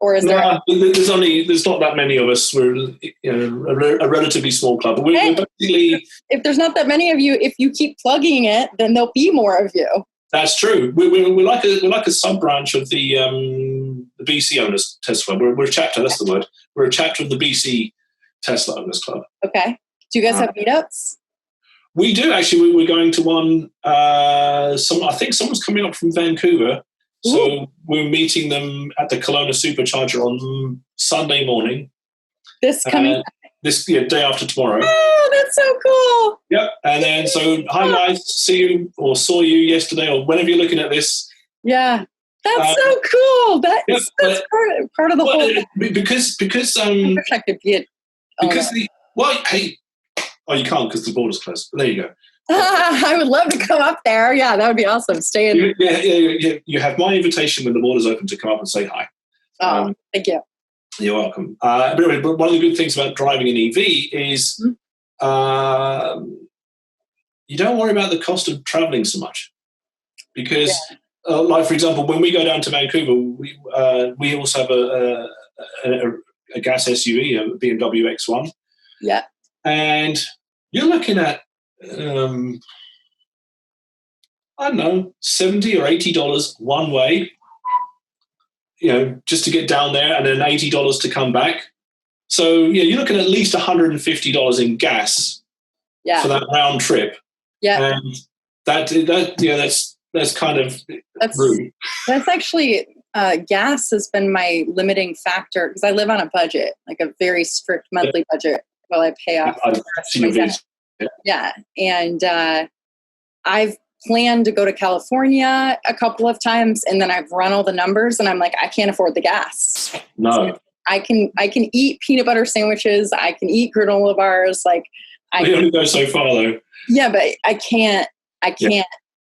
Or is there? There's not that many of us. We're a relatively small club. We're basically. If there's not that many of you, if you keep plugging it, then there'll be more of you. That's true. We're like a sub branch of the BC Owners Tesla Club. We're a chapter. That's the word. We're a chapter of the BC Tesla Owners Club. Okay. Do you guys have meetups? We do, actually. We're going to one. I think someone's coming up from Vancouver. So Ooh. we're meeting them at the Kelowna Supercharger on Sunday morning. This coming day after tomorrow. Oh, that's so cool. Yep. And then, so hi guys, see you or saw you yesterday or whenever you're looking at this. Yeah. That's so cool. That's part of the whole because you can't because the border's closed. But there you go. I would love to come up there. Yeah, that would be awesome. Stay in. Yeah. You have my invitation when the border's open to come up and say hi. Thank you. You're welcome. But one of the good things about driving an EV is you don't worry about the cost of traveling so much because, like for example, when we go down to Vancouver, we also have a gas SUV, a BMW X1. Yeah, and you're looking at I don't know, $70 or $80 one way. Just to get down there, and then $80 to come back. So you're looking at least $150 in gas for that round trip. Yeah, and that's kind of rude. That's actually gas has been my limiting factor because I live on a budget, like a very strict monthly budget while I pay off. Yeah, and I've planned to go to California a couple of times, and then I've run all the numbers, and I'm like, I can't afford the gas. No, so I can eat peanut butter sandwiches. I can eat granola bars. We only go so far though. Yeah, but I can't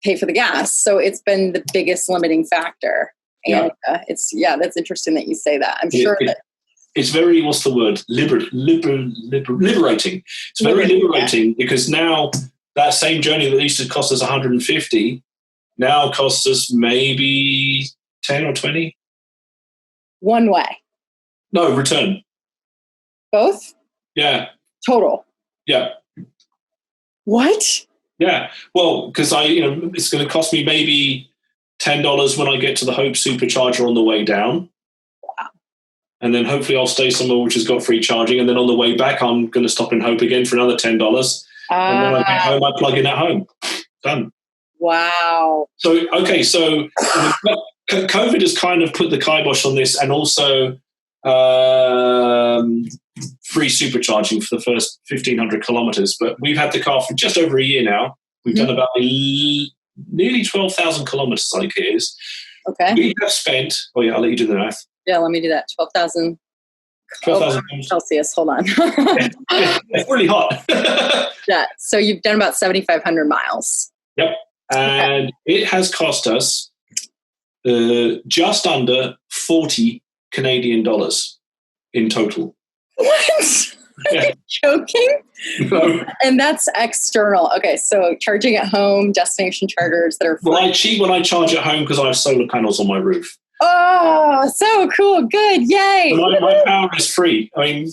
pay for the gas. So it's been the biggest limiting factor. And that's interesting that you say that. I'm sure that it's very, what's the word? Liberating. It's very liberating because now that same journey that used to cost us $150 now costs us maybe 10 or 20. One way. No, return. Both? Yeah. Total. Yeah. What? Yeah. Well, because it's going to cost me maybe $10 when I get to the Hope Supercharger on the way down. Wow. And then hopefully I'll stay somewhere which has got free charging. And then on the way back, I'm going to stop in Hope again for another $10. And when I get home, I plug in at home. Done. Wow. So COVID has kind of put the kibosh on this, and also free supercharging for the first 1,500 kilometers. But we've had the car for just over a year now. We've done about nearly 12,000 kilometers, I think it is. Okay. We have spent, I'll let you do the math. Yeah, let me do that. 12,000 Celsius. Hold on. It's really hot. Yeah. So you've done about 7,500 miles. Yep. And it has cost us just under 40 Canadian dollars in total. What? Yeah. Are you joking? No. And that's external. Okay, so charging at home, destination chargers that are free. Well, I cheat when I charge at home because I have solar panels on my roof. Oh, so cool. Good. Yay. My power is free. I mean,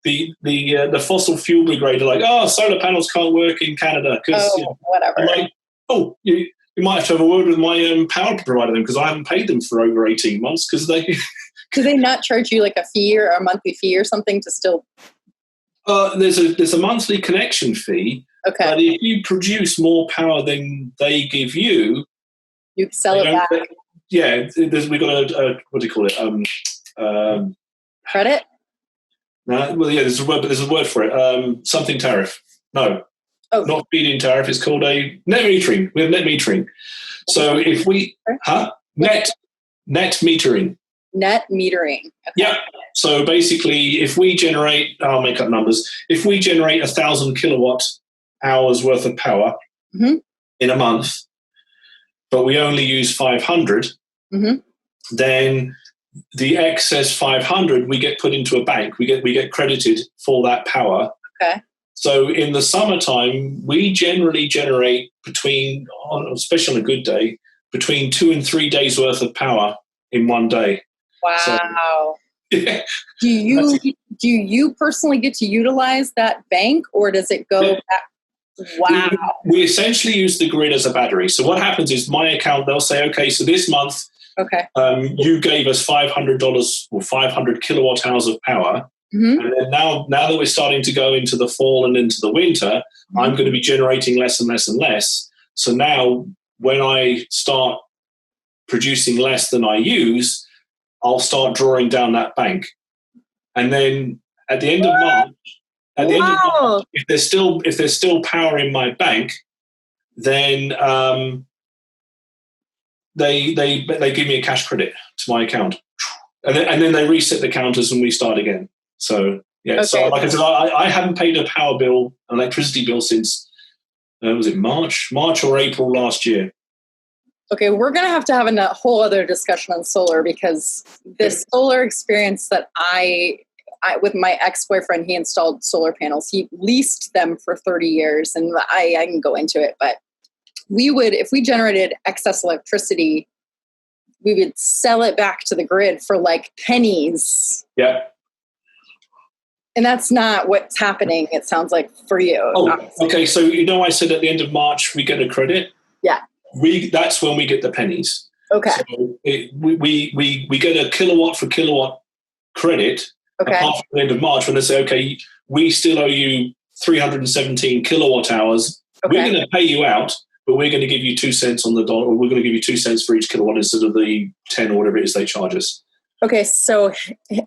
the fossil fuel brigade are like, solar panels can't work in Canada because whatever. I'm like, you might have to have a word with my power provider then because I haven't paid them for over 18 months because they. Do they not charge you like a fee or a monthly fee or something to still? There's a monthly connection fee. Okay. But if you produce more power than they give you, you sell it back. We've got a what do you call it? Credit? No, there's a word for it. Something tariff. No, not feed-in tariff. It's called a net metering. We have net metering. So if we net metering. Net metering. Okay. Yeah. So basically, if we generate, I'll make up numbers. If we generate 1,000 kilowatt hours worth of power in a month, but we only use 500, then the excess 500 we get put into a bank. We get credited for that power. Okay. So in the summertime, we generally generate especially on a good day, between 2 and 3 days worth of power in one day. Wow. So, yeah. Do you personally get to utilize that bank, or does it go back? Wow. We essentially use the grid as a battery. So what happens is my account, they'll say, okay, so this month you gave us $500 or 500 kilowatt hours of power. Mm-hmm. And then now that we're starting to go into the fall and into the winter, I'm going to be generating less and less and less. So now when I start producing less than I use, I'll start drawing down that bank. And then at the end of March, if there's still power in my bank, then they give me a cash credit to my account, and then they reset the counters and we start again. So yeah, okay. So like I said, I haven't paid a power bill, an electricity bill since was it March or April last year. Okay, we're going to have a whole other discussion on solar, because this solar experience that I with my ex-boyfriend, he installed solar panels. He leased them for 30 years, and I can go into it, but if we generated excess electricity, we would sell it back to the grid for like pennies. Yeah. And that's not what's happening, it sounds like, for you. Oh, obviously. Okay. So, I said at the end of March, we get a credit. Yeah. That's when we get the pennies. Okay. So we get a kilowatt for kilowatt credit. Okay. Apart from the end of March, when they say, okay, we still owe you 317 kilowatt hours. Okay. We're going to pay you out, but we're going to give you 2 cents on the dollar, or we're going to give you 2 cents for each kilowatt instead of the 10 or whatever it is they charge us. Okay, so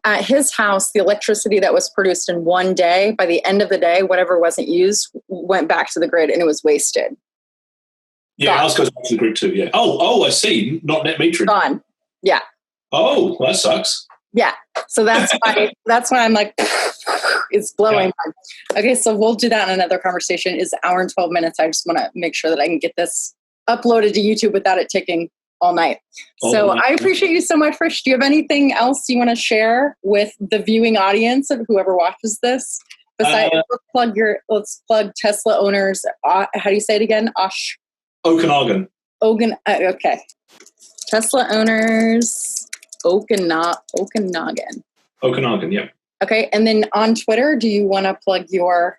at his house, the electricity that was produced in one day, by the end of the day, whatever wasn't used went back to the grid, and it was wasted. Yeah, ours goes back to the grid too, yeah. Oh, I see. Not net metering. Gone. Yeah. Oh, well, that sucks. Yeah. So that's why I'm like, it's blowing. Yeah. Okay, so we'll do that in another conversation. It's an hour and 12 minutes. I just want to make sure that I can get this uploaded to YouTube without it ticking all night. So I appreciate you so much, Rich. Do you have anything else you want to share with the viewing audience of whoever watches this? Besides, let's plug Tesla owners. How do you say it again? Okanagan. Okay. Tesla owners, Okanagan. Okanagan, yeah. Okay, and then on Twitter, do you want to plug your?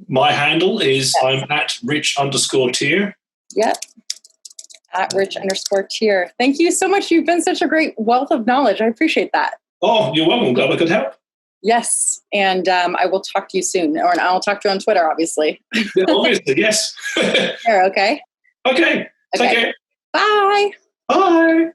My handle is I'm at Rich_Teer. Yep. At Rich_Teer. Thank you so much. You've been such a great wealth of knowledge. I appreciate that. Oh, you're welcome. Glad I could help. Yes. And I will talk to you soon. Or I'll talk to you on Twitter, obviously. Yeah, obviously, yes. Sure, okay. Okay. Take care. Bye. Bye.